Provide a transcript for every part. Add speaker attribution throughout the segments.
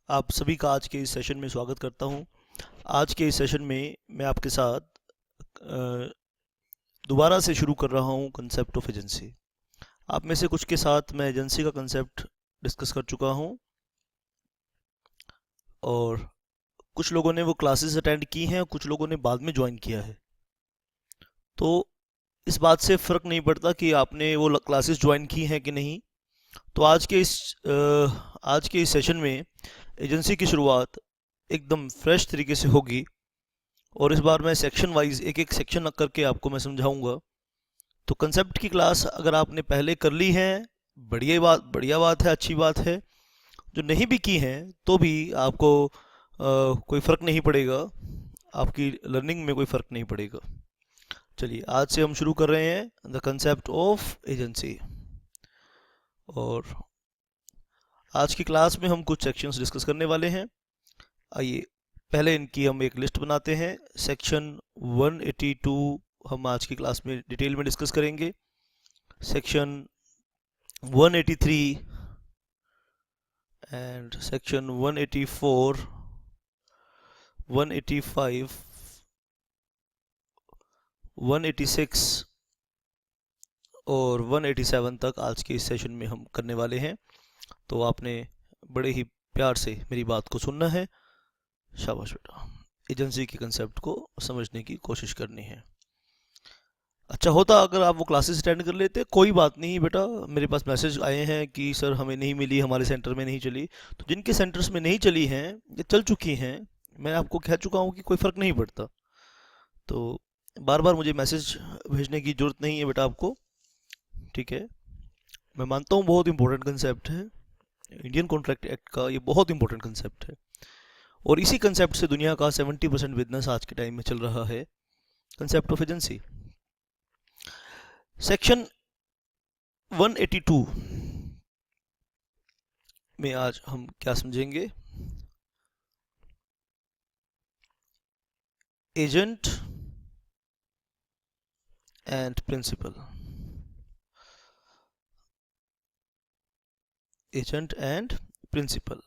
Speaker 1: आप सभी का आज के इस सेशन में स्वागत करता हूं। आज के इस सेशन में मैं आपके साथ अ, दोबारा से शुरू कर रहा हूं कंसेप्ट ऑफ एजेंसी। आप में से कुछ के साथ मैं एजेंसी का कंसेप्ट डिस्कस कर चुका हूं और कुछ लोगों ने वो क्लासेस अटेंड की हैं और कुछ लोगों ने बाद में ज्वाइन किया है। तो इस बात से फ़र्क नहीं पड़ता कि आपने वो क्लासेस ज्वाइन की हैं कि नहीं। तो आज के इस सेशन में एजेंसी की शुरुआत एकदम फ्रेश तरीके से होगी और इस बार मैं सेक्शन वाइज एक एक सेक्शन करके आपको मैं समझाऊंगा। तो कंसेप्ट की क्लास अगर आपने पहले कर ली है, बढ़िया बात है, अच्छी बात है। जो नहीं भी की हैं तो भी आपको कोई फ़र्क नहीं पड़ेगा, आपकी लर्निंग में कोई फ़र्क नहीं पड़ेगा। चलिए आज से हम शुरू कर रहे हैं द कंसेप्ट ऑफ एजेंसी। और आज की क्लास में हम कुछ सेक्शंस डिस्कस करने वाले हैं। आइए पहले इनकी हम एक लिस्ट बनाते हैं। सेक्शन 182 हम आज की क्लास में डिटेल में डिस्कस करेंगे। सेक्शन 183 एंड सेक्शन 184, 185, 186 और 187 तक आज के इस सेशन में हम करने वाले हैं। तो आपने बड़े ही प्यार से मेरी बात को सुनना है। शाबाश बेटा, एजेंसी के कंसेप्ट को समझने की कोशिश करनी है। अच्छा होता अगर आप वो क्लासेस अटेंड कर लेते। कोई बात नहीं बेटा, मेरे पास मैसेज आए हैं कि सर हमें नहीं मिली, हमारे सेंटर में नहीं चली। तो जिनके सेंटर्स में नहीं चली हैं या चल चुकी हैं, मैं आपको कह चुका हूँ कि कोई फ़र्क नहीं पड़ता। तो बार बार मुझे मैसेज भेजने की ज़रूरत नहीं है बेटा आपको, ठीक है। मैं मानता हूँ बहुत इंपॉर्टेंट कंसेप्ट है, इंडियन कॉन्ट्रैक्ट एक्ट का ये बहुत इंपॉर्टेंट कंसेप्ट है और इसी कंसेप्ट से दुनिया का 70% बिजनेस आज के टाइम में चल रहा है, कंसेप्ट ऑफ एजेंसी। सेक्शन 182 में आज हम क्या समझेंगे? Agent and principal. Agent and principal.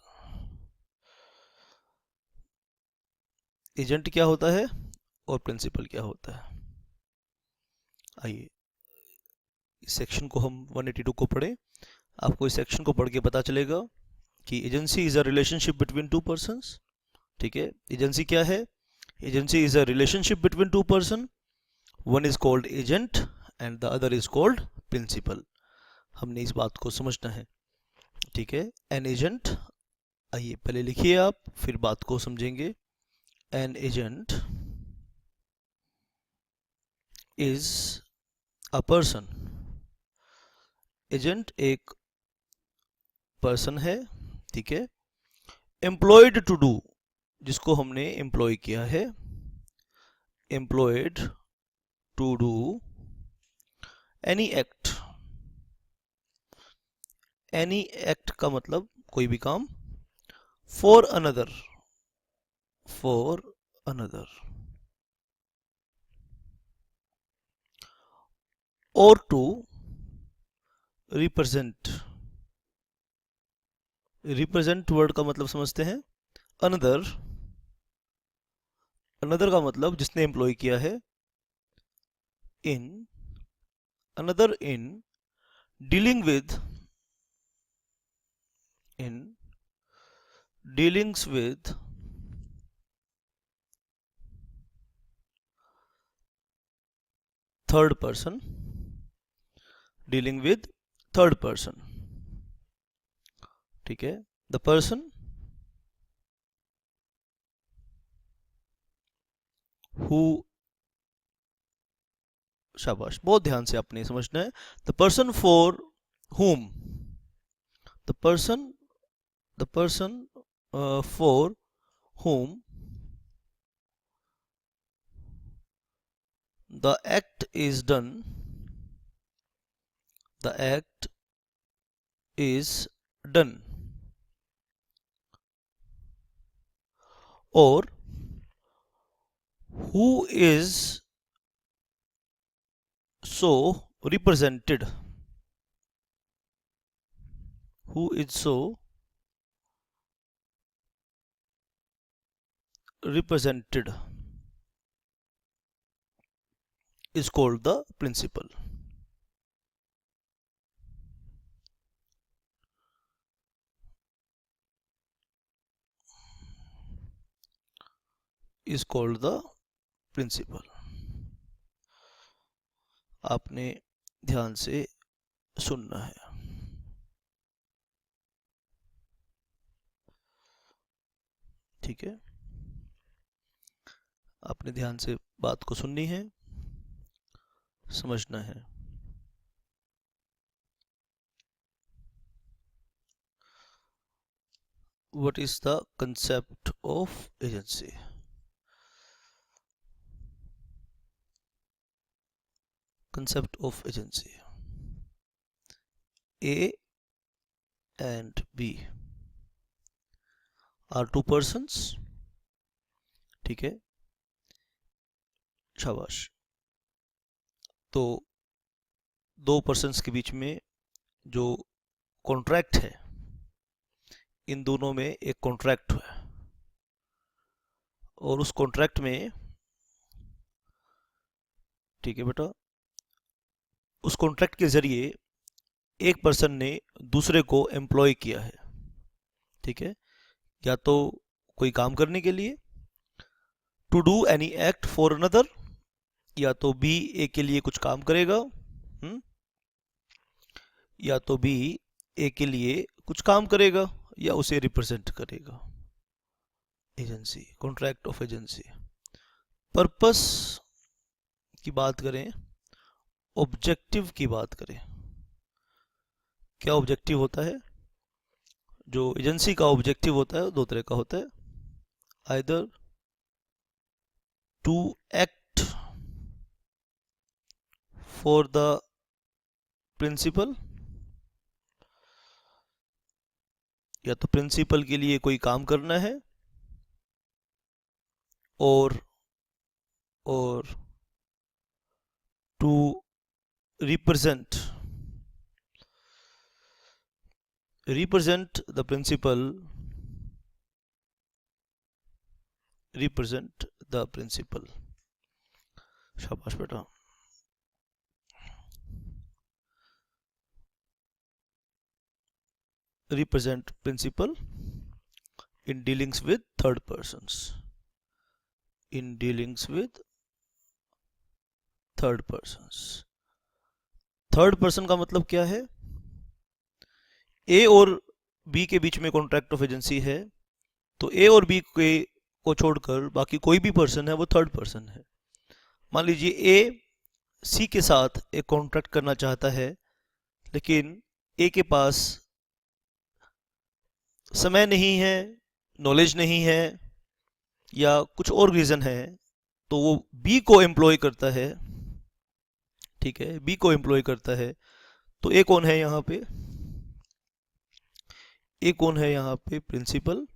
Speaker 1: Agent क्या होता है और प्रिंसिपल क्या होता है? आइए इस सेक्शन को हम 182 को पढ़ें। आपको इस सेक्शन को पढ़ के पता चलेगा कि agency is a relationship between two persons. ठीक है, एजेंसी क्या है? Agency is a relationship between two person. One is called agent and the other is called principal. हमने इस बात को समझना है, ठीक है। एन एजेंट, आइए पहले लिखिए आप, फिर बात को समझेंगे। An agent is a person. Agent एक पर्सन है, ठीक है। एम्प्लॉयड टू डू, जिसको हमने एम्प्लॉय किया है। Employed to do any act. Any act का मतलब कोई भी काम। For another, for another. और टू रिप्रेजेंट। रिप्रेजेंट वर्ड का मतलब समझते हैं। अनदर, अनदर का मतलब जिसने एम्प्लॉय किया है। In, another in dealing with, in dealings with third person. Dealing with third person, ठीक है। द पर्सन हु, शाबाश, बहुत ध्यान से आपने समझना है। The person for whom, the person, the person for whom the act is done, the act is done। or who is so represented, who is so represented is called the principal. Is called the principal. आपने ध्यान से सुनना है. ठीक है, आपने ध्यान से बात को सुननी है, समझना है. What is the concept of agency? Concept of agency. A and B are two persons. ठीक है, शाबाश. तो दो पर्सन्स के बीच में जो कॉन्ट्रैक्ट है, इन दोनों में एक कॉन्ट्रैक्ट है, और उस कॉन्ट्रैक्ट में, ठीक है बेटा, उस कॉन्ट्रैक्ट के जरिए एक पर्सन ने दूसरे को एम्प्लॉय किया है. ठीक है, या तो कोई काम करने के लिए, to do any act for another, या तो बी ए के लिए कुछ काम करेगा, या तो बी ए के लिए कुछ काम करेगा, या उसे रिप्रेजेंट करेगा. Agency, contract of agency. Purpose की बात करें, ऑब्जेक्टिव की बात करें, क्या ऑब्जेक्टिव होता है? जो एजेंसी का ऑब्जेक्टिव होता है वो दो तरह का होता है. Either to act for the principal, या तो प्रिंसिपल के लिए कोई काम करना है, और to represent the principal, represent the principal. शाबाश बेटा. represent principal in dealings with third persons. In dealings with third persons. Third person का मतलब क्या है? ए और बी के बीच में कॉन्ट्रैक्ट ऑफ एजेंसी है, तो ए और बी को छोड़कर बाकी कोई भी पर्सन है वो थर्ड पर्सन है. मान लीजिए ए सी के साथ एक कॉन्ट्रैक्ट करना चाहता है, लेकिन ए के पास समय नहीं है, नॉलेज नहीं है, या कुछ और रीज़न है, तो वो बी को एम्प्लॉय करता है. ठीक है, बी को एम्प्लॉय करता है. तो ए कौन है यहाँ पे? ए कौन है यहाँ पे? प्रिंसिपल.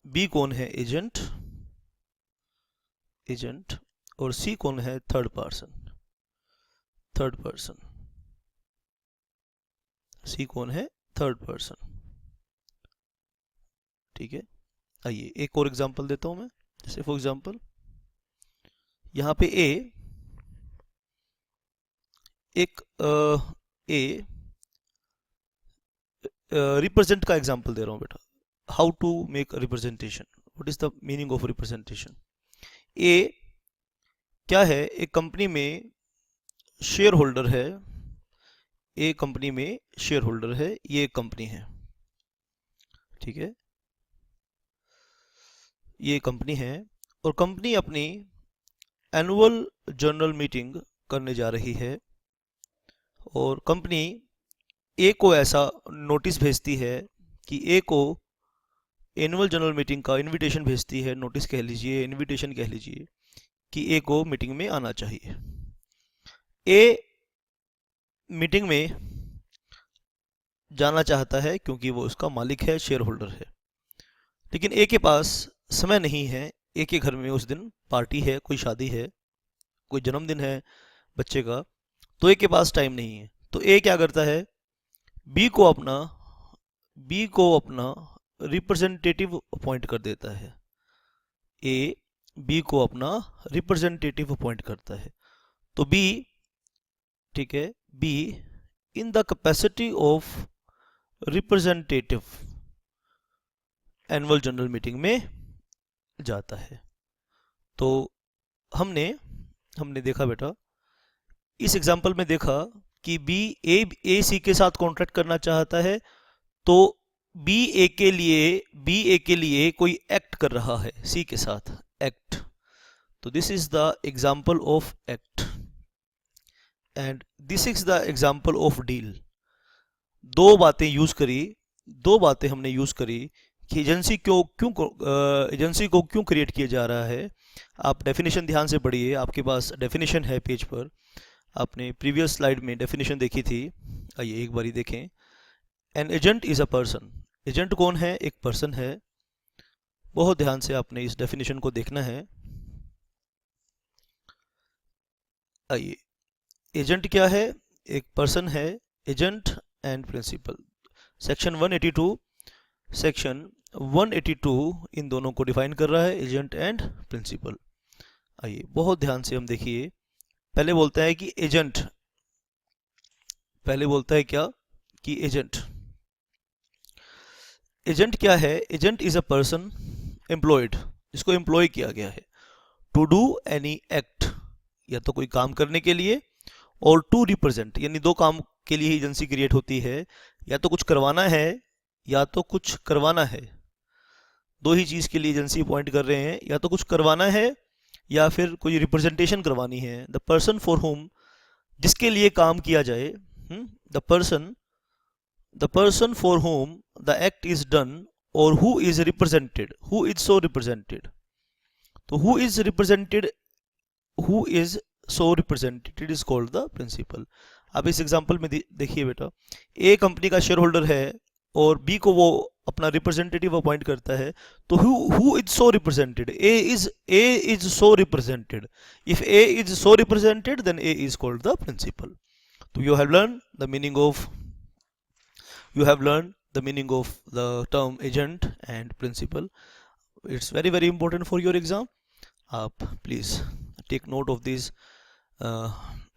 Speaker 1: बी कौन है? एजेंट. एजेंट. और सी कौन है? Third person. Third person. C कौन है? Third person. ठीक है, आइए एक और एग्जांपल देता हूं मैं. जैसे फॉर एग्जांपल यहाँ पे ए रिप्रेजेंट का एग्जांपल दे रहा हूं बेटा. How to make representation, what is the meaning of representation. A क्या है? एक कंपनी में शेयर होल्डर है. ए कंपनी में शेयर होल्डर है, ये एक कंपनी है. ठीक है, ये कंपनी है, और कंपनी अपनी एनुअल जनरल मीटिंग करने जा रही है, और कंपनी ए को ऐसा नोटिस भेजती है कि ए को एनुअल जनरल मीटिंग का इनविटेशन भेजती है, नोटिस कह लीजिए, इनविटेशन कह लीजिए, कि ए को मीटिंग में आना चाहिए. ए मीटिंग में जाना चाहता है क्योंकि वो उसका मालिक है, शेयर होल्डर है. लेकिन ए के पास समय नहीं है. ए के घर में उस दिन पार्टी है, कोई शादी है, कोई जन्मदिन है बच्चे का, तो ए के पास टाइम नहीं है. तो ए क्या करता है? बी को अपना रिप्रेजेंटेटिव अपॉइंट कर देता है, ए बी को अपना रिप्रेजेंटेटिव अपॉइंट करता है। तो बी, ठीक है, be in the capacity of representative annual general meeting में जाता है। तो हमने देखा बेटा, इस एग्जांपल में देखा कि बी ए सी के साथ कॉन्ट्रैक्ट करना चाहता है, तो बी ए के लिए कोई एक्ट कर रहा है सी के साथ, एक्ट। तो this is the example of act and this is the example of deal. दो बातें हमने यूज करी कि एजेंसी को क्यों क्रिएट किया जा रहा है। आप डेफिनेशन ध्यान से पढ़िए, आपके पास डेफिनेशन है पेज पर, आपने प्रीवियस स्लाइड में डेफिनेशन देखी थी। आइए एक बारी देखें। An agent is a person, agent कौन है? एक पर्सन है। बहुत ध्यान से आपने इस डेफिनेशन को देखना है। आइए, एजेंट क्या है? एक पर्सन है, एजेंट एंड प्रिंसिपल। सेक्शन 182 इन दोनों को डिफाइन कर रहा है, एजेंट एंड प्रिंसिपल। आइए बहुत ध्यान से हम देखिए। पहले बोलता है कि एजेंट, पहले बोलता है क्या कि एजेंट क्या है? Agent is a person employed, जिसको एम्प्लॉय किया गया है टू डू एनी एक्ट, या तो कोई काम करने के लिए, और टू रिप्रेजेंट, यानी दो काम के लिए एजेंसी क्रिएट होती है, या तो कुछ करवाना है या तो कुछ करवाना है। दो ही चीज के लिए एजेंसी अपॉइंट कर रहे हैं, या तो कुछ करवाना है या फिर कोई रिप्रेजेंटेशन करवानी है। द पर्सन फॉर होम, जिसके लिए काम किया जाए, the person for whom the act is done, और who is represented, who is so represented. तो who is so represented is called the principal. अब इस एग्जांपल में देखिए बेटा, ए कंपनी का शेयर होल्डर है और बी को वो अपना रिप्रेजेंटेटिव अपॉइंट करता है। तो who is so represented? A is so represented. If A is so represented then A is called the principal. तो you have learned the meaning of the term agent and principal. It's very very important for your exam. आप please take note of these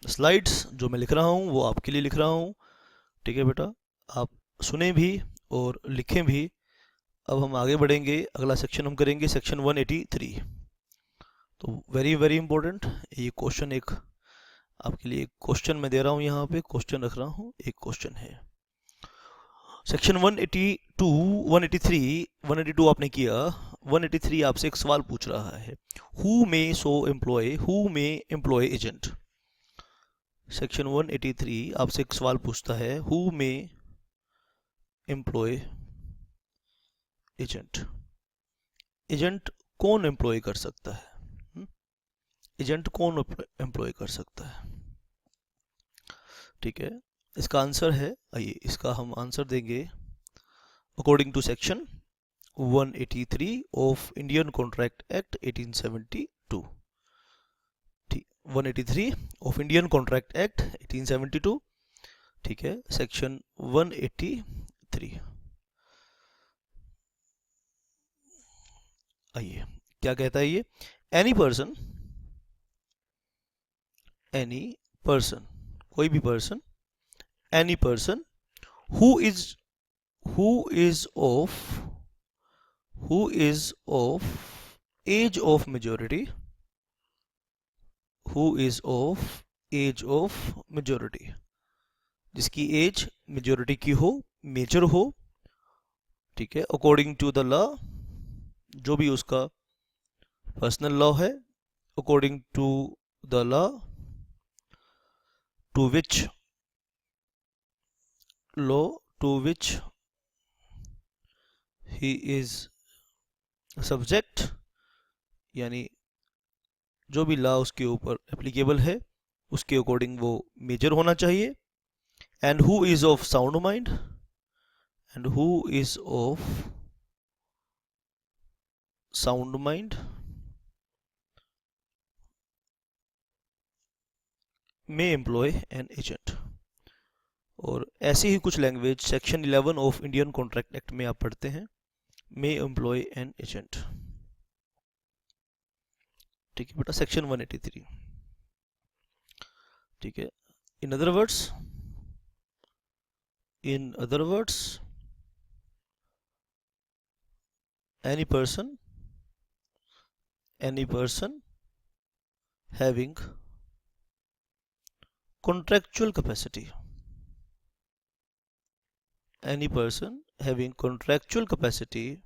Speaker 1: slides। जो मैं लिख रहा हूँ वो आपके लिए लिख रहा हूँ, ठीक है बेटा? आप सुने भी और लिखें भी। अब हम आगे बढ़ेंगे, अगला सेक्शन हम करेंगे सेक्शन 183। तो वेरी वेरी इंपॉर्टेंट ये क्वेश्चन, एक आपके लिए एक क्वेश्चन मैं दे रहा हूँ, यहाँ पे क्वेश्चन रख रहा हूँ, एक क्वेश्चन है। सेक्शन 182 आपने किया। 183 आपसे एक सवाल पूछ रहा है, who may employ agent. Section 183 आपसे एक सवाल पूछता है, who may employ agent. Agent कौन एम्प्लॉय कर सकता है? एजेंट कौन एम्प्लॉय कर सकता है? ठीक है, इसका आंसर है, आइए इसका हम आंसर देंगे according to section 183 of Indian contract act 1872। ठीक, 183 ऑफ इंडियन कॉन्ट्रैक्ट एक्ट 1872, ठीक है, सेक्शन 183। आइए क्या कहता है ये? एनी पर्सन, कोई भी person, any person who is of age of majority, जिसकी एज मेजोरिटी की हो, मेजर हो, ठीक है, अकॉर्डिंग टू द लॉ, जो भी उसका पर्सनल लॉ है, according to the law to which he is subject, यानी जो भी लॉ उसके ऊपर एप्लीकेबल है उसके अकॉर्डिंग वो मेजर होना चाहिए। And who is of sound mind, may employ an agent। और ऐसी ही कुछ language section 11 of Indian contract act में आप पढ़ते हैं। may employ an agent. ठीक है बेटा, सेक्शन 183. ठीक है. In other words, any person having contractual capacity,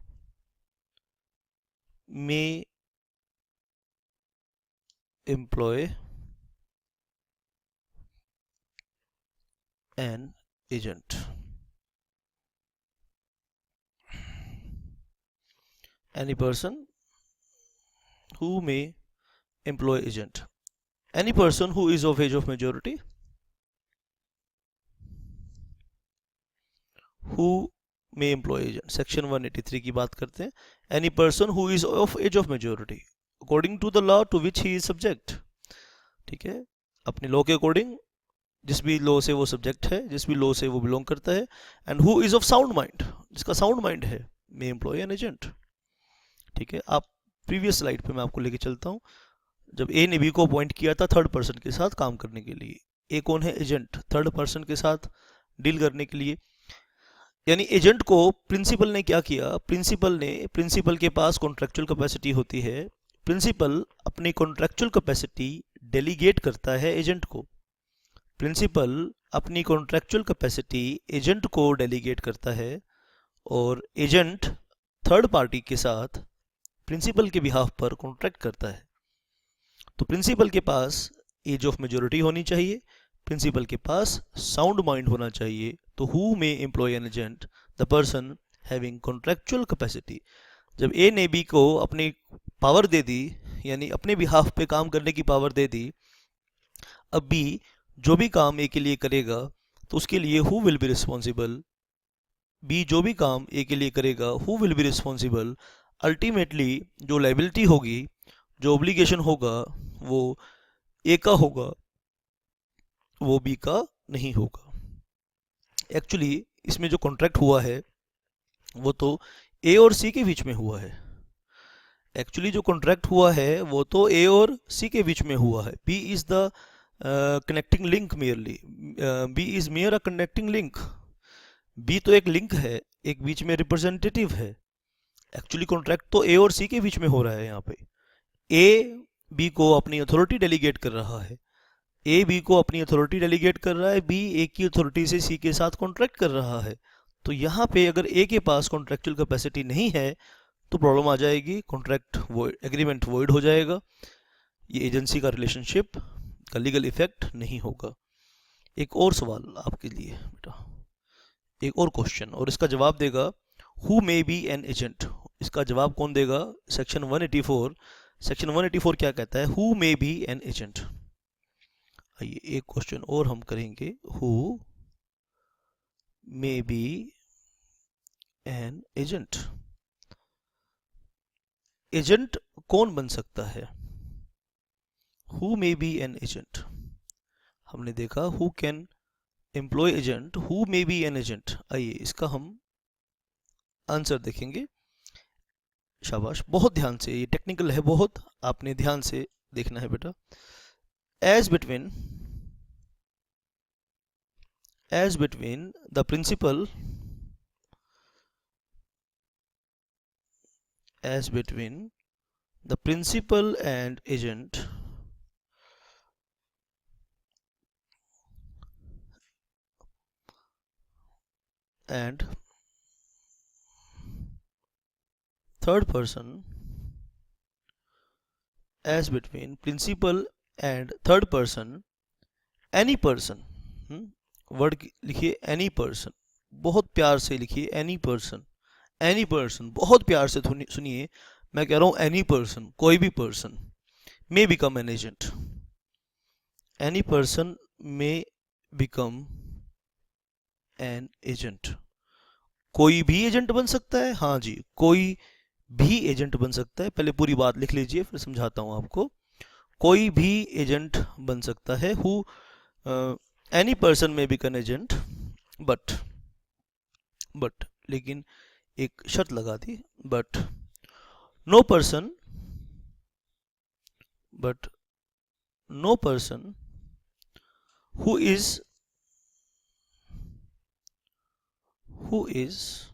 Speaker 1: may employ an agent. Any person who may employ agent. Any person who is of age of majority, who may employ agent. Section 183 की बात करते हैं. Any person who is of age of majority according to the law to which he is subject. ठीक है, अपने law के according जिस भी लॉ से वो सब्जेक्ट है, जिस भी लॉ से वो बिलोंग करता है. And who is of sound mind, जिसका साउंड माइंड है, मे एम्प्लॉय एन एजेंट. ठीक है, आप प्रीवियस स्लाइड पे मैं आपको लेके चलता हूँ. जब ए ने बी को अपॉइंट किया था थर्ड पर्सन के साथ काम करने के लिए. ए कौन है? एजेंट. थर्ड पर्सन के साथ डील करने के लिए. यानी एजेंट को प्रिंसिपल ने क्या किया? प्रिंसिपल के पास कॉन्ट्रेक्चुअल कैपेसिटी होती है. प्रिंसिपल अपनी कॉन्ट्रेक्चुअल कैपेसिटी डेलीगेट करता है एजेंट को. प्रिंसिपल अपनी कॉन्ट्रेक्चुअल कैपेसिटी एजेंट को डेलीगेट करता है और एजेंट थर्ड पार्टी के साथ प्रिंसिपल के बिहाफ पर कॉन्ट्रैक्ट करता है. तो प्रिंसिपल के पास एज ऑफ मेजॉरिटी होनी चाहिए, प्रिंसिपल के पास साउंड माइंड होना चाहिए. तो who may employ an agent? The person having contractual capacity. जब ए ने बी को अपनी पावर दे दी, यानी अपने बिहाफ पे काम करने की पावर दे दी, अब बी जो भी काम ए के लिए करेगा तो उसके लिए who will be responsible? B जो भी काम ए के लिए करेगा, who will be responsible? Ultimately जो लाइबिलिटी होगी, जो ऑब्लिगेशन होगा, वो ए का होगा, वो बी का नहीं होगा. एक्चुअली इसमें जो कॉन्ट्रैक्ट हुआ है वो तो ए और सी के बीच में हुआ है. एक्चुअली जो कॉन्ट्रैक्ट हुआ है वो तो ए और सी के बीच में हुआ है. B is the connecting link merely. B is mere a connecting link. B तो एक लिंक है, एक बीच में रिप्रेजेंटेटिव है. एक्चुअली कॉन्ट्रैक्ट तो ए और सी के बीच में हो रहा है. यहाँ पे ए बी को अपनी अथॉरिटी डेलीगेट कर रहा है, ए बी को अपनी अथॉरिटी डेलीगेट कर रहा है, बी ए की अथॉरिटी से सी के साथ कॉन्ट्रैक्ट कर रहा है. तो यहाँ पे अगर ए के पास कॉन्ट्रेक्चुअल कैपेसिटी नहीं है तो प्रॉब्लम आ जाएगी, कॉन्ट्रैक्ट एग्रीमेंट वॉइड हो जाएगा. ये एजेंसी का रिलेशनशिप का लीगल इफेक्ट नहीं होगा. एक और सवाल आपके लिए बेटा, एक और क्वेश्चन, और इसका जवाब देगा who may be an agent. इसका जवाब कौन देगा? सेक्शन 184. सेक्शन 184 क्या कहता है? Who may be an agent. आइए एक क्वेश्चन और हम करेंगे. Who may be an agent. Agent कौन बन सकता है? Who may be an agent. हमने देखा who can employ agent, who may be an agent. आइए इसका हम आंसर देखेंगे. शाबाश, बहुत ध्यान से, ये टेक्निकल है बहुत, आपने ध्यान से देखना है बेटा. As between the principal, as between the principal and agent, and third person, as between principal and third person, any person. Word लिखिए एनी पर्सन, बहुत प्यार से लिखिए एनी पर्सन. एनी पर्सन, बहुत प्यार से सुनिए, मैं कह रहा हूं एनी पर्सन, कोई भी person may become an agent. Any person may become an agent. कोई भी एजेंट बन सकता है. हाँ जी, कोई भी एजेंट बन सकता है. पहले पूरी बात लिख लीजिए, फिर समझाता हूं आपको. कोई भी एजेंट बन सकता है. Who any person may become agent, but लेकिन एक शर्त लगा दी, but no person but no person who is who is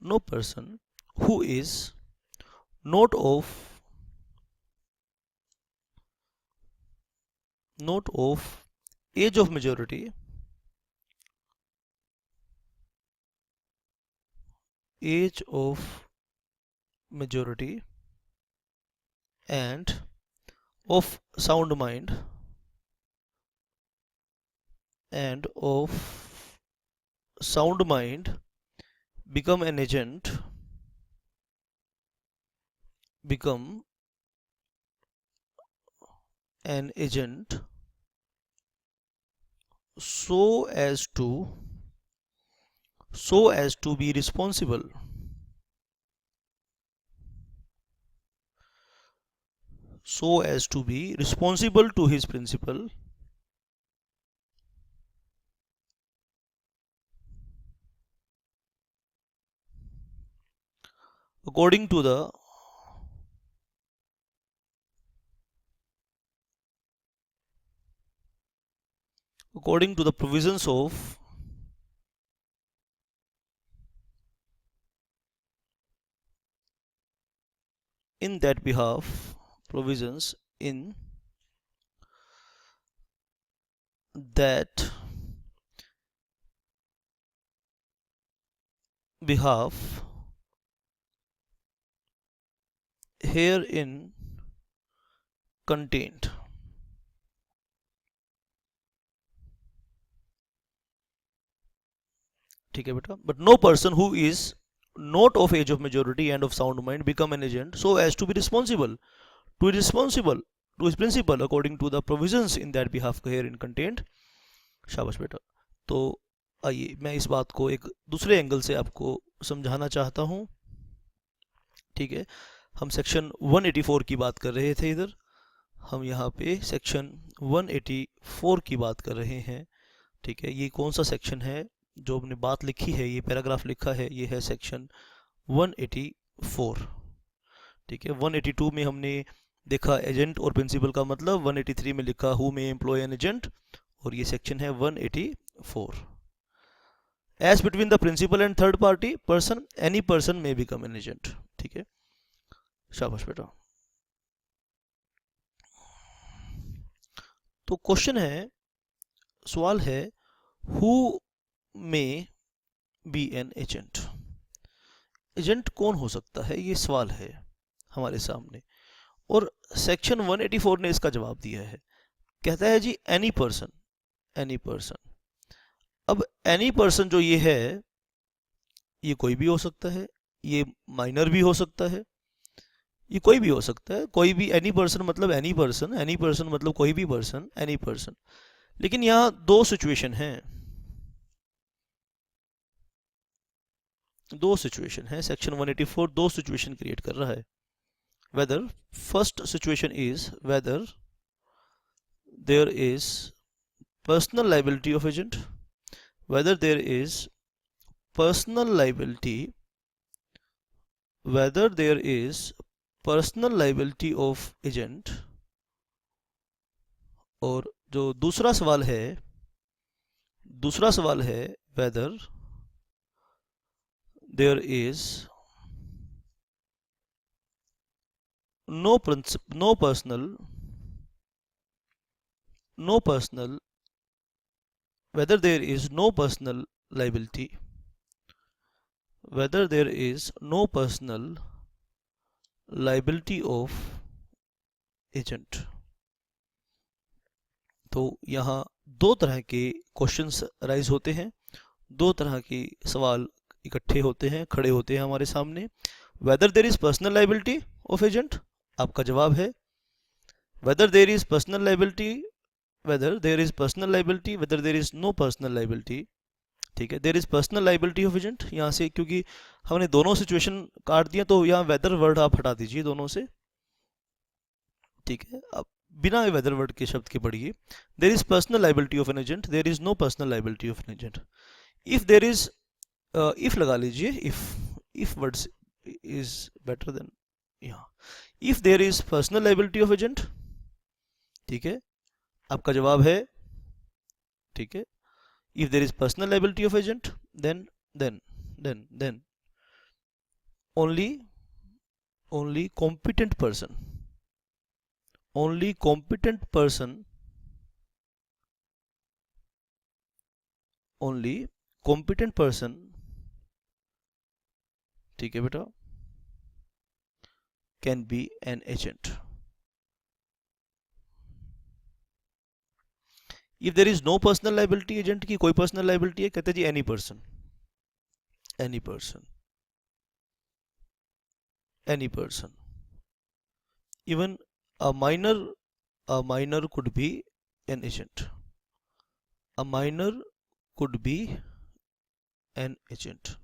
Speaker 1: no person who is not of age of majority and of sound mind become an agent so as to be responsible to his principal according to the provisions of in that behalf provisions in that behalf herein contained. ठीक है बेटा. But no person who is not of age of majority and of sound mind become an agent so as to be responsible to his principal according to the provisions in that behalf herein contained. शाबाश बेटा. तो आइए मैं इस बात को एक दूसरे एंगल से आपको समझाना चाहता हूँ. ठीक है, हम सेक्शन 184 की बात कर रहे थे. इधर हम यहाँ पे सेक्शन 184 की बात कर रहे हैं. ठीक है, ये कौन सा सेक्शन है जो हमने बात लिखी है, ये पैराग्राफ लिखा है, ये है सेक्शन 184. ठीक है, 182 में हमने देखा एजेंट और प्रिंसिपल का मतलब, 183 में लिखा who may employ an agent, और ये सेक्शन है 184. As between the principal and third party person any person may become an agent. ठीक है, शाबाश बेटा. तो क्वेश्चन है, सवाल है, who may be an agent. Agent कौन हो सकता है, ये सवाल है हमारे सामने. और सेक्शन 184 ने इसका जवाब दिया है. कहता है जी एनी पर्सन. अब एनी पर्सन जो ये है, ये कोई भी हो सकता है, ये माइनर भी हो सकता है, ये कोई भी हो सकता है. कोई भी, एनी पर्सन मतलब एनी पर्सन मतलब कोई भी पर्सन, एनी पर्सन. लेकिन यहाँ दो सिचुएशन हैं, सेक्शन 184 दो सिचुएशन क्रिएट कर रहा है. Whether first situation is whether there is personal liability of agent, whether there is personal liability of agent. और जो दूसरा सवाल है whether there is no personal whether there is no personal liability of agent. तो यहाँ दो तरह के क्वेश्चंस राइज होते हैं, दो तरह के सवाल इकट्ठे होते हैं, खड़े होते हैं हमारे सामने. Whether there is personal liability of agent, आपका जवाब है whether there is personal liability, whether there is personal liability, whether there is no personal liability. ठीक है, there is personal liability of agent. यहाँ से क्योंकि हमने दोनों सिचुएशन काट दिया तो यहाँ वेदर वर्ड आप हटा दीजिए दोनों से. ठीक है, अब बिना वेदर वर्ड के शब्द के पढ़िए. there is personal liability of an agent, there is no personal liability of an agent. if there is if लगा लीजिए, if word is better than, yeah, if there is personal liability of agent, ठीक है, आपका जवाब है, ठीक है, if there is personal liability of agent, then then only competent person, only competent person, only competent person, ठीक है बेटा, can be an agent. If there is no personal liability, agent की कोई personal liability है, कहते हैं जी any person, any person, any person, even a minor could be an agent, a minor could be an agent.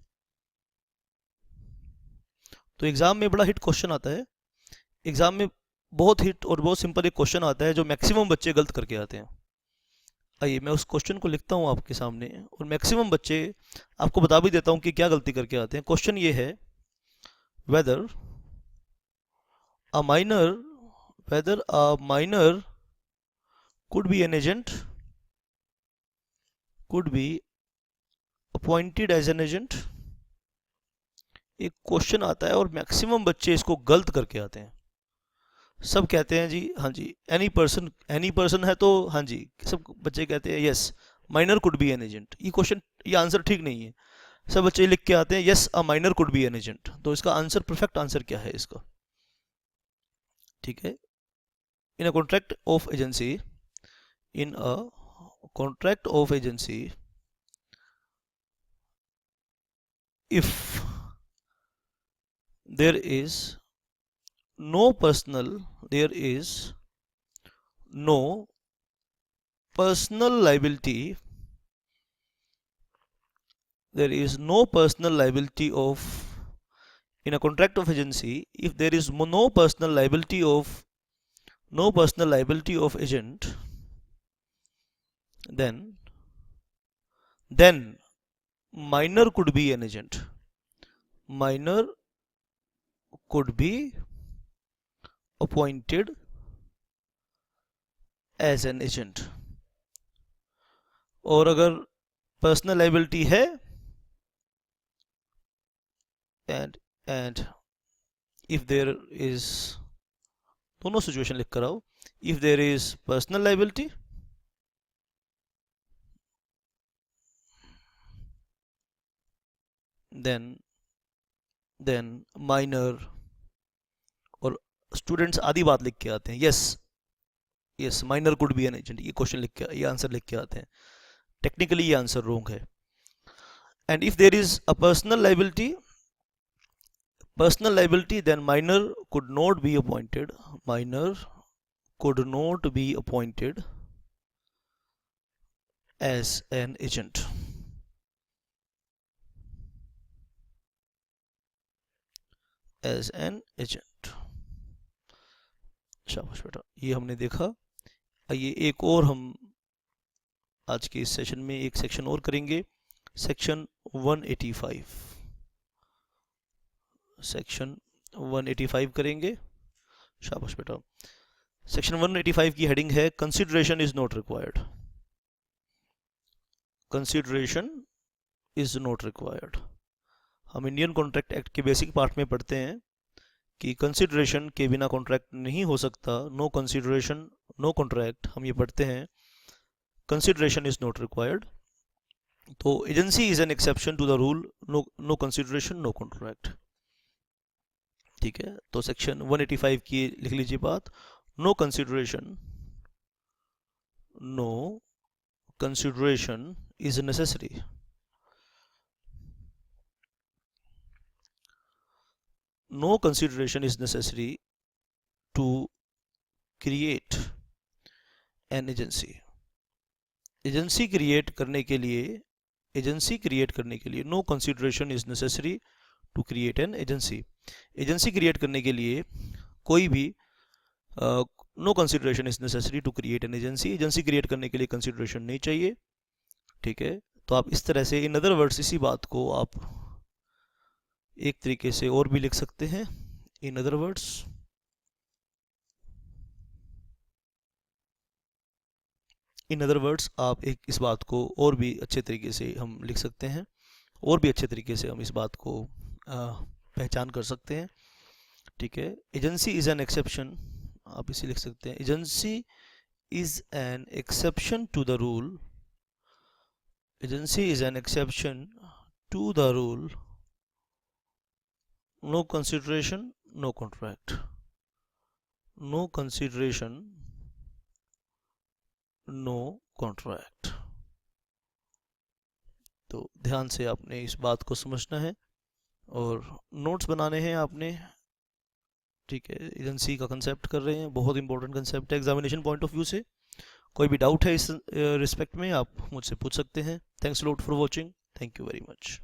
Speaker 1: तो exam में बड़ा hit question आता है, एग्जाम में बहुत हिट और बहुत सिंपल एक क्वेश्चन आता है जो मैक्सिमम बच्चे गलत करके आते हैं। आइए मैं उस क्वेश्चन को लिखता हूँ आपके सामने, और मैक्सिमम बच्चे आपको बता भी देता हूँ कि क्या गलती करके आते हैं। क्वेश्चन ये है, whether a minor could be an agent, could be appointed as an agent. एक क्वेश्चन आता है और मैक्सिमम बच्चे इसको गलत करके आते हैं। सब कहते हैं जी हाँ जी एनी पर्सन है, तो हाँ जी सब बच्चे कहते हैं yes minor could be an agent. ये क्वेश्चन, ये आंसर ठीक नहीं है। सब बच्चे लिख के आते हैं yes a minor could be an agent. तो इसका आंसर, परफेक्ट आंसर क्या है इसका, ठीक है, in a contract of agency, in a contract of agency, if there is no personal liability, there is no personal liability of, in a contract of agency, if there is no personal liability of agent, then minor could be an agent, minor could be appointed as an agent। और अगर personal liability है, and if there is, दोनों situation लिख कर आओ, if there is personal liability, then minor, और students आधी बात लिख के आते हैं yes minor could be an agent. ये क्वेश्चन लिख के, ये आंसर लिख के आते हैं, टेक्निकली ये आंसर रॉन्ग है। And if there is a personal liability then minor could not be appointed, as an agent। as an agent। शाबाश बेटा, ये हमने देखा। आइए एक और हम आज के इस सेशन में एक सेक्शन और करेंगे, सेक्शन 185, सेक्शन 185 करेंगे। शाबाश बेटा, सेक्शन 185 की हेडिंग है consideration is not required, consideration is not required. हम इंडियन कॉन्ट्रैक्ट एक्ट के बेसिक पार्ट में पढ़ते हैं कि कंसिडरेशन के बिना कॉन्ट्रैक्ट नहीं हो सकता, नो कंसिडरेशन नो कॉन्ट्रैक्ट, हम ये पढ़ते हैं, कंसिडरेशन इज नॉट रिक्वायर्ड। तो agency is an exception to the rule, no consideration no contract, ठीक है। तो सेक्शन 185 की लिख लीजिए बात, no consideration is necessary, no consideration is necessary to create an agency। Agency create करने के लिए no consideration is necessary to create an agency। Agency create करने के लिए कोई भी no consideration is necessary to create an agency, agency create करने के लिए कंसिडरेशन नहीं चाहिए, ठीक है। तो आप इस तरह से, इन अदर वर्ड्स, इसी बात को आप एक तरीके से और भी लिख सकते हैं, इन अदर वर्ड्स आप इस बात को और भी अच्छे तरीके से हम लिख सकते हैं, और भी अच्छे तरीके से हम इस बात को पहचान कर सकते हैं। ठीक है, एजेंसी इज़ एन एक्सेप्शन, आप इसे लिख सकते हैं, agency is an exception to the rule, agency is an exception to the rule, no consideration no contract, no consideration no contract. तो ध्यान से आपने इस बात को समझना है और नोट्स बनाने हैं आपने। ठीक है, एजेंसी का कंसेप्ट कर रहे हैं, बहुत इंपॉर्टेंट कंसेप्ट है एग्जामिनेशन पॉइंट ऑफ व्यू से। कोई भी डाउट है इस रिस्पेक्ट में आप मुझसे पूछ सकते हैं। Thanks lot for watching, thank you very much.